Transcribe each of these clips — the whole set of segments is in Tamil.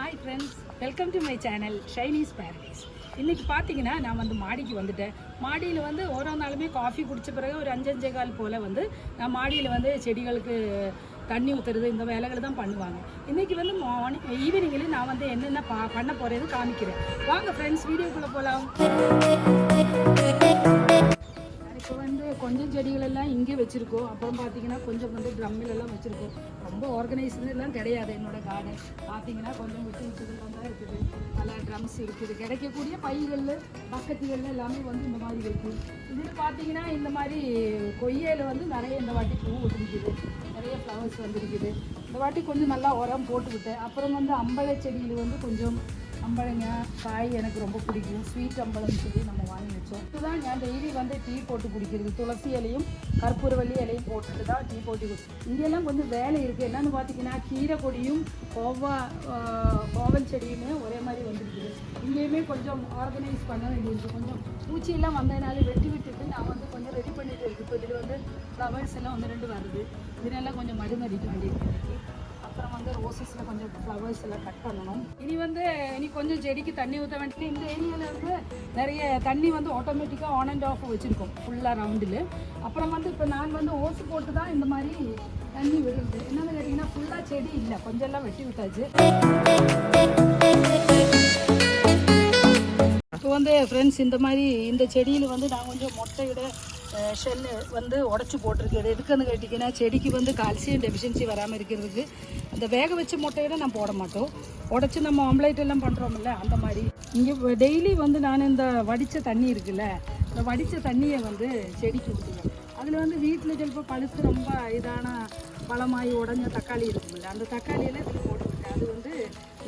Hi friends, welcome to my channel Shiny's paradise. இன்றைக்கி பார்த்தீங்கன்னா நான் வந்து மாடிக்கு வந்துட்டேன். மாடியில் வந்து ஓரோ நாளுமே காஃபி குடித்த பிறகு ஒரு 5-5:15 போல் வந்து நான் மாடியில் வந்து செடிகளுக்கு தண்ணி ஊற்றுறது இந்த வேலைகள் தான் பண்ணுவாங்க. இன்றைக்கி வந்து ஈவினிங்கில் நான் வந்து என்னென்ன பண்ண போகிறேன்னு காமிக்கிறேன். வாங்க ஃப்ரெண்ட்ஸ், வீடியோக்குள்ளே போகலாம். இப்போ வந்து கொஞ்சம் செடிகளெல்லாம் இங்கே வச்சுருக்கோம். அப்புறம் பார்த்தீங்கன்னா கொஞ்சம் வந்து ட்ரம்மிலெல்லாம் வச்சுருக்கோம். ரொம்ப ஆர்கனைஸ்டுலாம் கிடையாது. என்னோடய கார்டன் பார்த்தீங்கன்னா கொஞ்சம் விட்டு விட்டுலாம் தான் இருக்குது. நல்லா ட்ரம்ஸ் இருக்குது. கிடைக்கக்கூடிய பைகள் பக்கத்துகள் எல்லாமே வந்து இந்த மாதிரி இருக்குது. இதில் பார்த்தீங்கன்னா இந்த மாதிரி கொய்யையில் வந்து நிறைய இந்த வாட்டி பூ வந்துருக்குது. நிறைய ஃப்ளவர்ஸ் வந்துருக்குது. இந்த வாட்டி கொஞ்சம் நல்லா உரம் போட்டுவிட்டேன். அப்புறம் வந்து அம்பழ செடியில் வந்து கொஞ்சம் அம்பழங்க காய் எனக்கு ரொம்ப பிடிக்கும். ஸ்வீட் அம்பழம் சொல்லி நம்ம வாங்கி வச்சோம். இதுதான் நான் டெய்லி வந்து டீ போட்டு குடிக்கிறது. துளசி இலையும் கற்பூரவள்ளி இலையும் போட்டுட்டு தான் டீ போட்டு இங்கெல்லாம் கொஞ்சம் வேலை இருக்குது. என்னென்னு பார்த்தீங்கன்னா கீரை கொடியும் கோவல் செடியுமே ஒரே மாதிரி வந்துருக்குது. இங்கேயுமே கொஞ்சம் ஆர்கனைஸ் பண்ண வேண்டியிருக்கு. கொஞ்சம் பூச்சியெல்லாம் வந்ததுனால வெட்டி விட்டுட்டு நான் வந்து கொஞ்சம் ரெடி பண்ணிட்டு இருக்குது. இப்போ இதில் வந்து ஃப்ளவர்ஸ் எல்லாம் 1-2 வருது. இதெல்லாம் கொஞ்சம் மருந்து அடிக்க வேண்டியிருக்கு. அப்புறம் வந்து ரோசஸில் கொஞ்சம் ஃப்ளவர்ஸ் எல்லாம் கட் பண்ணணும். இனி கொஞ்சம் செடிக்கு தண்ணி ஊற்ற வேண்டியது. இந்த ஏரியாவில் வந்து நிறைய தண்ணி வந்து ஆட்டோமேட்டிக்காக ஆன் அண்ட் ஆஃப் வச்சுருக்கோம் ஃபுல்லாக ரவுண்டில். அப்புறம் வந்து இப்போ நான் வந்து ஓசு போட்டு தான் இந்த மாதிரி தண்ணி விடுறது. என்னென்னு கேட்டிங்கன்னா ஃபுல்லாக செடி இல்லை, கொஞ்சம் எல்லாம் வெட்டி விட்டாச்சு. இப்போ வந்து ஃப்ரெண்ட்ஸ் இந்த மாதிரி இந்த செடியில் வந்து நான் கொஞ்சம் மொட்டையிட ஷெல்லு வந்து உடச்சி போட்டிருக்கு. எதுக்குன்னு கேட்டிங்கன்னா செடிக்கு வந்து கால்சியம் டெஃபிஷியன்சி வராமல் இருக்கிறதுக்கு. அந்த வேக வச்ச முட்டையிட நான் போட மாட்டோம். உடச்சி நம்ம ஆம்லேட் எல்லாம் பண்ணுறோம்ல அந்த மாதிரி. இங்கே டெய்லி வந்து நான் இந்த வடித்த தண்ணி இருக்குல்ல, இந்த வடித்த தண்ணியை வந்து செடிக்கு ஊற்றுவேன். அதில் வந்து வீட்டில் சிலப்போ பழுத்து ரொம்ப இதான பழமாயி உடஞ்ச தக்காளி இருக்குல்ல, அந்த தக்காளியெல்லாம் இதில் போட்டுவிட்டேன். அது வந்து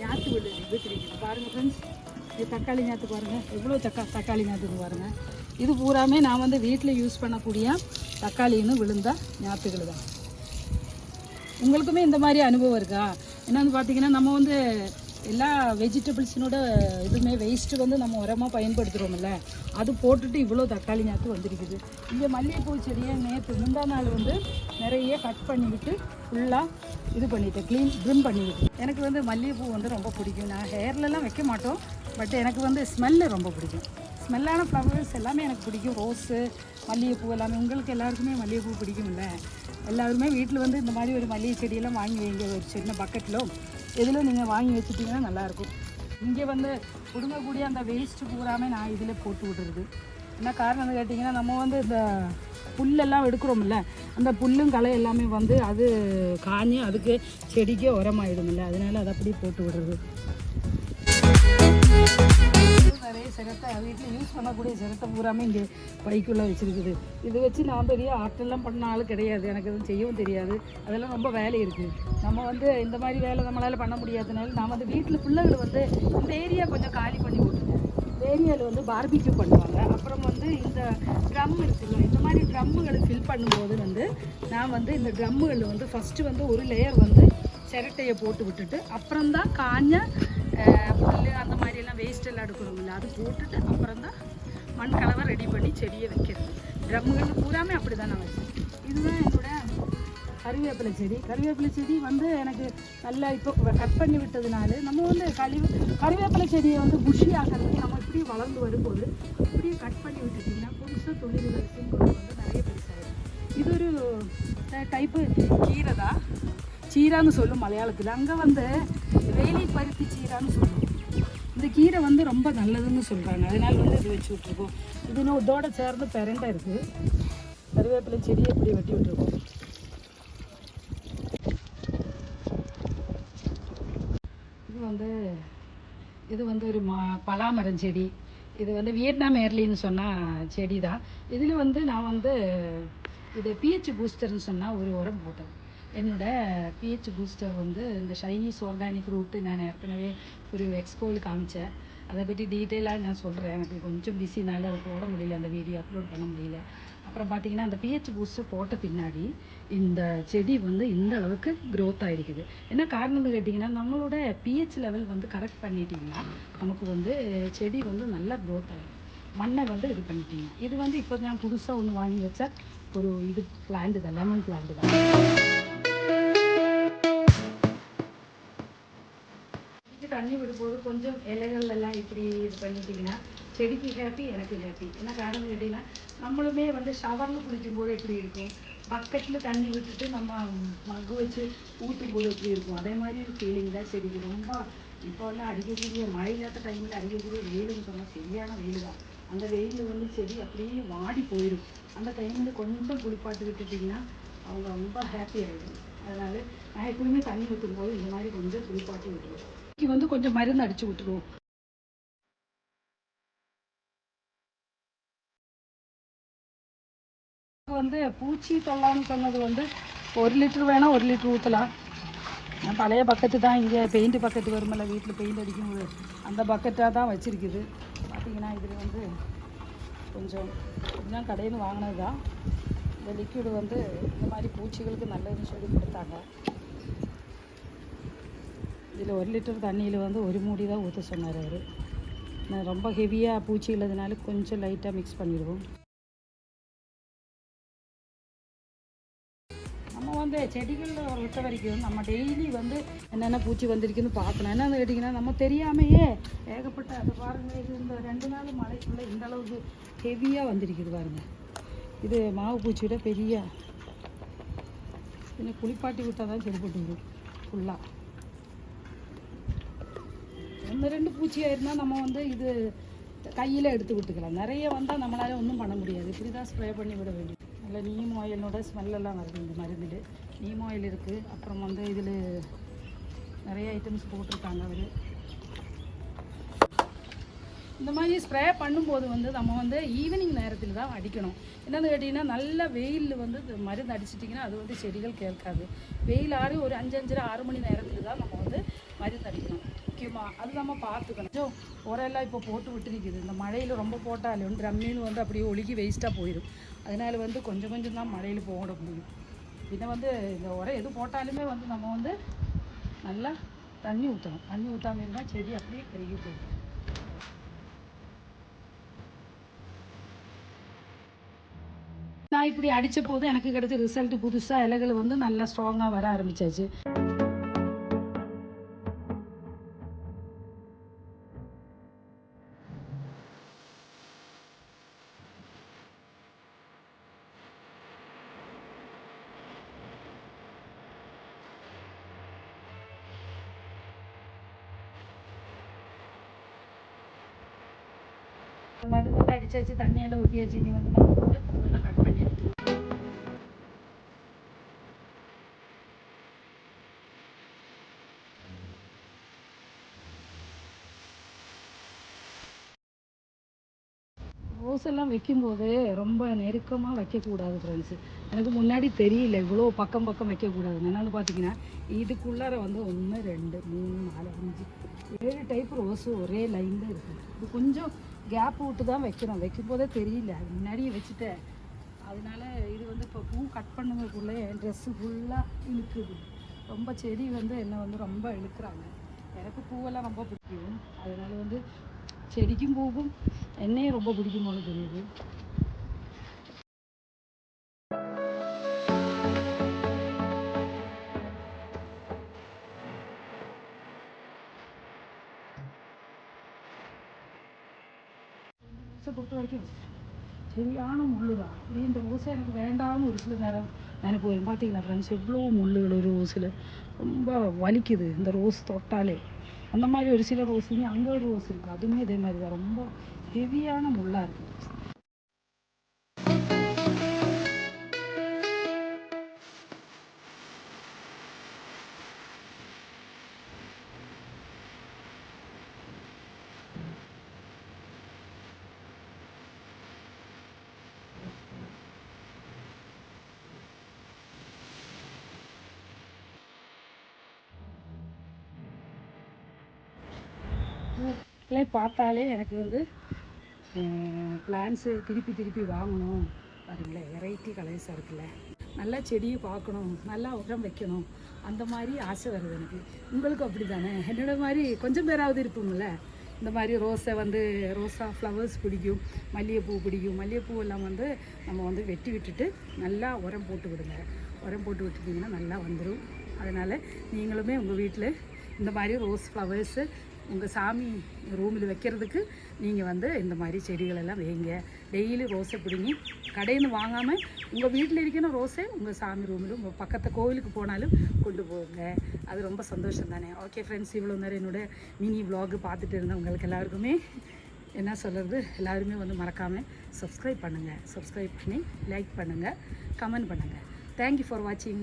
ஞாத்து விட்டுருக்குது. பாருங்கள் ஃப்ரெண்ட்ஸ், இது தக்காளி ஞாத்து பாருங்கள், எவ்வளோ தக்காளி ஞாத்துக்கு பாருங்கள். இது பூராமே நான் வந்து வீட்டில் யூஸ் பண்ணக்கூடிய தக்காளின்னு விழுந்த ஞாத்துக்கள் தான். உங்களுக்குமே இந்த மாதிரி அனுபவம் இருக்கா? என்னென்னு பார்த்தீங்கன்னா நம்ம வந்து எல்லா வெஜிடபிள்ஸினோட இதுவுமே வேஸ்ட்டு வந்து நம்ம உரமாக பயன்படுத்துகிறோம்ல, அது போட்டுட்டு இவ்வளோ தக்காளி ஞாத்து வந்துருக்குது. இங்கே மல்லிகைப்பூ செடியை முந்தா நாள் வந்து நிறைய கட் பண்ணிவிட்டு ஃபுல்லாக இது பண்ணிவிட்டேன், ட்ரிம் பண்ணிவிட்டு. எனக்கு வந்து மல்லிகைப்பூ வந்து ரொம்ப பிடிக்கும். நான் ஹேர்லலாம் வைக்க மாட்டோம், பட் எனக்கு வந்து ஸ்மெல்லு ரொம்ப பிடிக்கும். ஸ்மெல்லான ஃப்ளவர்ஸ் எல்லாமே எனக்கு பிடிக்கும். ரோஸு, மல்லிகைப்பூ எல்லாமே. உங்களுக்கு எல்லாருக்குமே மல்லிகைப்பூ பிடிக்கும்ல. எல்லாருமே வீட்டில் வந்து இந்த மாதிரி ஒரு மல்லிகை செடியெல்லாம் வாங்கி வைங்க. ஒரு சின்ன பக்கெட்டில் எதில் நீங்கள் வாங்கி வச்சுட்டிங்கன்னா நல்லாயிருக்கும். இங்கே வந்து கொடுங்கக்கூடிய அந்த வேஸ்ட்டு பூராமே நான் இதில் போட்டு விடுறது. என்ன காரணம்னு கேட்டிங்கன்னா நம்ம வந்து இந்த புல்லெல்லாம் எடுக்கிறோம்ல, அந்த புல்லும் களை எல்லாமே வந்து அது காஞ்சி அதுக்கு செடிக்கே உரமாயிடும்ல, அதனால அதை அப்படியே போட்டு விடுறது. நிறைய சிரட்டை வீட்டில் யூஸ் பண்ணக்கூடிய சிரட்டை பூராமே இங்கே பைக்குள்ளே வச்சுருக்குது. இது வச்சு நான் பெரிய ஆர்ட்டெல்லாம் பண்ண ஆள் கிடையாது. எனக்கு எதுவும் செய்யவும் தெரியாது. அதெல்லாம் ரொம்ப வேலை இருக்குது. நம்ம வந்து இந்த மாதிரி வேலை நம்மளால் பண்ண முடியாதனால நான் வந்து வீட்டில் பிள்ளைகள் வந்து இந்த ஏரியா கொஞ்சம் காலி பண்ணி விட்டுருக்கேன். இந்த ஏரியாவில் வந்து பார்பிக்யூ பண்ணுவாங்க. அப்புறம் வந்து இந்த ட்ரம் இருக்குல்ல, இந்த மாதிரி ட்ரம்முகளை ஃபில் பண்ணும்போது வந்து நான் வந்து இந்த ட்ரம்முகள் வந்து ஃபஸ்ட்டு வந்து ஒரு லேயர் வந்து சிரட்டையை போட்டு விட்டுட்டு அப்புறம்தான் காஞ்ச புல் அந்த மாதிரியெல்லாம் வேஸ்ட்டெல்லாம் எடுக்கணும்ல, அது போட்டுட்டு அப்புறம் தான் மண் கலவை ரெடி பண்ணி செடியை வைக்கிறது. ட்ரம்முகள் பூராமே அப்படி தான் நான் வச்சேன். இதுதான் என்னோட கறிவேப்பிலை செடி. கறிவேப்பிலை செடி வந்து எனக்கு நல்லா இப்போ கட் பண்ணி விட்டதுனால நம்ம வந்து கறிவேப்பிலை செடியை வந்து புஷி ஆக்கிறதுக்கு நம்ம இப்படியே வளர்ந்து வரும்போது இப்படியே கட் பண்ணி விட்டுட்டிங்கன்னா புதுசாக தொழில்கள் சிம்பிள் வந்து நிறைய பெருசாகும். இது ஒரு டைப்பு கீரை தான். சீரான்னு சொல்லும் மலையாளத்தில். அங்கே வந்து வேலி பருத்தி சீரான்னு சொல்லுவோம். இந்த கீரை வந்து ரொம்ப நல்லதுன்னு சொல்கிறாங்க. அதனால் வந்து இது வச்சு விட்ருக்கோம். இது இதோட சேர்ந்து பெரண்டை இருக்குது. கருவேப்பிலை செடியை இப்படி வெட்டி விட்டுருக்கோம். இது வந்து ஒரு பலாமரம் செடி. இது வந்து வியட்நாம் ஏர்லின்னு சொன்னால் செடி தான். இதில் வந்து நான் வந்து இது பிஹெச் பூஸ்டர்னு சொன்னால் ஒரு உரம் போட்டேன். என்னோடய பிஹெச் பூஸ்டர் வந்து இந்த ஷைனீஸ் ஆர்கானிக் ரூட்டு நான் ஏற்கனவே ஒரு எக்ஸ்போவில் காமிச்சேன். அதை பற்றி டீட்டெயிலாக நான் சொல்கிறேன். எனக்கு கொஞ்சம் பிஸினால அதை போட முடியல, அந்த வீடியோ அப்லோட் பண்ண முடியல. அப்புறம் பார்த்திங்கன்னா அந்த பிஹெச் பூஸ்டர் போட்ட பின்னாடி இந்த செடி வந்து இந்த அளவுக்கு க்ரோத் ஆகிருக்குது. என்ன காரணம்னு கேட்டிங்கன்னா நம்மளோட பிஹெச் லெவல் வந்து கரெக்ட் பண்ணிட்டிங்கன்னா நமக்கு வந்து செடி வந்து நல்லா க்ரோத் ஆகிடும். மண்ணை வந்து இது பண்ணிட்டீங்க. இது வந்து இப்போ நான் புதுசாக ஒன்று வாங்கி வச்சா ஒரு இது பிளான்ட் தான், லெமன் பிளான்ட் தான். தண்ணி விடும்போது கொஞ்சம் இலைகள் எல்லாம் இப்படி இது பண்ணிட்டீங்கன்னா செடிக்கு ஹாப்பி, எனக்கு ஹாப்பி. என்ன காரணம் கேட்டிங்கன்னா, நம்மளுமே வந்து ஷவரில் குளிக்கும்போது எப்படி இருக்கும், பக்கெட்டில் தண்ணி விட்டுட்டு நம்ம மக்கு வச்சு ஊற்றும் போது எப்படி இருக்கும், அதே மாதிரி ஒரு ஃபீலிங் தான் செடிக்கு. ரொம்ப இப்போ வந்து அடிக்கக்கூடிய மழை இல்லாத டைமில் அடிக்கக்கூடிய வெயிலுன்னு சொன்னால் சரியான வெயில் தான். அந்த வெயிலில் வந்து செடி அப்படியே வாடி போயிடும். அந்த டைமில் கொஞ்சம் குளிப்பாட்டு விட்டுட்டிங்கன்னா அவங்க ரொம்ப ஹாப்பி ஆகிடும். அதனால் நான் எப்பவுமே தண்ணி ஊற்றும்போது இந்த மாதிரி கொஞ்சம் குளிப்பாட்டி விட்டுருவோம். இதுக்கு வந்து கொஞ்சம் மருந்து அடித்து விட்டுருவோம். வந்து பூச்சி தொல்லான்னு சொன்னது வந்து 1 லிட்டர் வேணால் 1 லிட்டர் ஊற்றலாம். நான் பழைய பக்கெட்டு தான், இங்கே பெயிண்ட் பக்கெட்டு வருமில்ல, வீட்டில் பெயிண்ட் அடிக்கும்போது அந்த பக்கெட்டாக தான் வச்சுருக்குது. பார்த்திங்கன்னா இதில் வந்து கொஞ்சம் இதுதான் கடையில் வாங்கினது தான். இந்த லிக்விடு வந்து இந்த மாதிரி பூச்சிகளுக்கு நல்லதுன்னு சொல்லி கொடுத்தாங்க. இதில் 1 லிட்டர் தண்ணியில் வந்து 1 மூடி தான் ஊற்ற சொன்னார் அவர். நான் ரொம்ப ஹெவியாக பூச்சி இல்லாதனால கொஞ்சம் லைட்டாக மிக்ஸ் பண்ணிடுவோம். நம்ம வந்து செடிகளில் விட்ட வரைக்கும் நம்ம டெய்லி வந்து என்னென்ன பூச்சி வந்திருக்குன்னு பார்க்கணும். என்னென்னு கேட்டிங்கன்னா, நம்ம தெரியாமையே ஏகப்பட்ட அது பாருங்கள், இது இந்த 2 நாள் மழைக்குள்ளே இந்த அளவுக்கு ஹெவியாக வந்திருக்குது பாருங்கள். இது மாவு பூச்சியோட பெரிய இன்னும் குளிப்பாட்டி விட்டால் தான் சரிப்பட்டு வரும் ஃபுல்லாக. 1-2 பூச்சியாக இருந்தால் நம்ம வந்து இது கையில் எடுத்து விட்டுக்கலாம். நிறைய வந்தால் நம்மளால் ஒன்றும் பண்ண முடியாது. இப்படி தான் ஸ்ப்ரே பண்ணி விட வேண்டியது. நல்ல நீம் ஆயிலோட ஸ்மெல்லெல்லாம் வருது இந்த மருந்தில். நீம் ஆயில் இருக்குது, அப்புறம் வந்து இதில் நிறைய ஐட்டம்ஸ் போட்டிருக்காங்க அவர். இந்த மாதிரி ஸ்ப்ரே பண்ணும்போது வந்து நம்ம வந்து ஈவினிங் நேரத்தில் தான் அடிக்கணும். என்னென்னு கேட்டிங்கன்னா, நல்ல வெயில் வந்து மருந்து அடிச்சிட்டிங்கன்னா அது வந்து செடிகள் கேட்காது. வெயில் ஆறி ஒரு 5-5:30-6 மணி நேரத்தில் தான் நம்ம வந்து மருந்து அடிக்கணும் முக்கியமாக. அது நம்ம பார்த்துக்கணும். கொஞ்சம் உரெல்லாம் இப்போ போட்டு விட்டுருக்குது. இந்த மழையில் ரொம்ப போட்டாலும் ட்ரம்மின்னு வந்து அப்படியே ஒழுகி வேஸ்ட்டாக போயிடும். அதனால் வந்து கொஞ்சம் கொஞ்சம் தான் மழையில் போட முடியும். பின்ன வந்து இந்த உரம் எது போட்டாலுமே வந்து நம்ம வந்து நல்லா தண்ணி ஊற்றணும். தண்ணி ஊற்றாமல் இருந்தால் செடி அப்படியே கருகி போயிடும். நான் இப்படி அடித்த போது எனக்கு கிடைச்ச ரிசல்ட்டு புதுசாக இலைகள் வந்து நல்லா ஸ்ட்ராங்காக வர ஆரம்பிச்சாச்சு. மருந்து அடிச்சாச்சு, தண்ணியெல்லாம் ஊற்றியாச்சு. நீ வந்து நம்ம கட் பண்ணி எடுத்து ரோஸ் எல்லாம் வைக்கும்போது ரொம்ப நெருக்கமாக வைக்கக்கூடாது ஃப்ரெண்ட்ஸு. எனக்கு முன்னாடி தெரியல இவ்வளோ பக்கம் பக்கம் வைக்கக்கூடாது. என்னென்னு பார்த்தீங்கன்னா, இதுக்குள்ளார வந்து 1 2 3 4 5 7 டைப் ரோஸு ஒரே லைனில் இருக்குது. இது கொஞ்சம் கேப் விட்டு தான் வைக்கணும். வைக்கும்போதே தெரியல, அது முன்னாடியே வச்சுட்டேன். அதனால இது வந்து இப்போ பூ கட் பண்ணுறதுக்குள்ளே என் ட்ரெஸ்ஸு ஃபுல்லாக இழுக்குது. ரொம்ப செடி வந்து என்னை வந்து ரொம்ப இழுக்கிறாங்க. எனக்கு பூவெல்லாம் ரொம்ப பிடிக்கும். அதனால வந்து செடிக்கும் பூவும் என்னையும் ரொம்ப பிடிக்கும் போல தெரியுது. பொறுத்த வரைக்கும் சரியான முள்ளு தான். இப்படி இந்த ரோஸை எனக்கு வேண்டாம்னு ஒரு சில நேரம் நினைப்பு வரும். பார்த்தீங்களா ஃப்ரெண்ட்ஸ், எவ்வளோ முள்ளுகள் ஒரு ரோஸில். ரொம்ப வலிக்குது இந்த ரோஸ் தொட்டாலே. அந்த மாதிரி ஒரு சில ரோஸுமே, அங்கே ஒரு ரோஸ் இருக்குது, அதுவுமே இதே மாதிரி தான் ரொம்ப ஹெவியான முள்ளாக இருக்குது. பார்த்தாலே எனக்கு வந்து பிளான்ஸு திருப்பி திருப்பி வாங்கணும். பாருங்களேன், வெரைட்டி கலர்ஸாக இருக்குல்ல. நல்லா செடியை பார்க்கணும், நல்லா உரம் வைக்கணும், அந்த மாதிரி ஆசை வருது எனக்கு. உங்களுக்கு அப்படி தானே? என்னோட மாதிரி கொஞ்சம் பேராவது இருப்போம்ல. இந்த மாதிரி ரோஸை வந்து ரோஸா ஃப்ளவர்ஸ் பிடிக்கும், மல்லிகைப்பூ பிடிக்கும். மல்லிகைப்பூ எல்லாம் வந்து நம்ம வந்து வெட்டி விட்டுட்டு நல்லா உரம் போட்டு விடுங்க. உரம் போட்டு விட்டுட்டிங்கன்னா நல்லா வந்துடும். அதனால் நீங்களுமே உங்கள் வீட்டில் இந்த மாதிரி ரோஸ் ஃப்ளவர்ஸு உங்கள் சாமி ரூமில் வைக்கிறதுக்கு நீங்கள் வந்து இந்த மாதிரி செடிகளெல்லாம் வைங்க. டெய்லி ரோஸை பிடிங்கி கடையில் வாங்காமல் உங்கள் வீட்டில் இருக்கிற ரோஸை உங்கள் சாமி ரூமில் உங்கள் பக்கத்து கோவிலுக்கு போனாலும் கொண்டு போங்க. அது ரொம்ப சந்தோஷம் தானே. ஓகே ஃப்ரெண்ட்ஸ், இவ்வளோ நேரம் என்னோடய மினி விலாகு பார்த்துட்டு இருந்தவங்களுக்கு எல்லாருக்குமே என்ன சொல்கிறது, எல்லாருமே வந்து மறக்காமல் சப்ஸ்கிரைப் பண்ணுங்கள். சப்ஸ்கிரைப் பண்ணி லைக் பண்ணுங்கள், கமெண்ட் பண்ணுங்கள். தேங்க்யூ ஃபார் வாட்சிங்.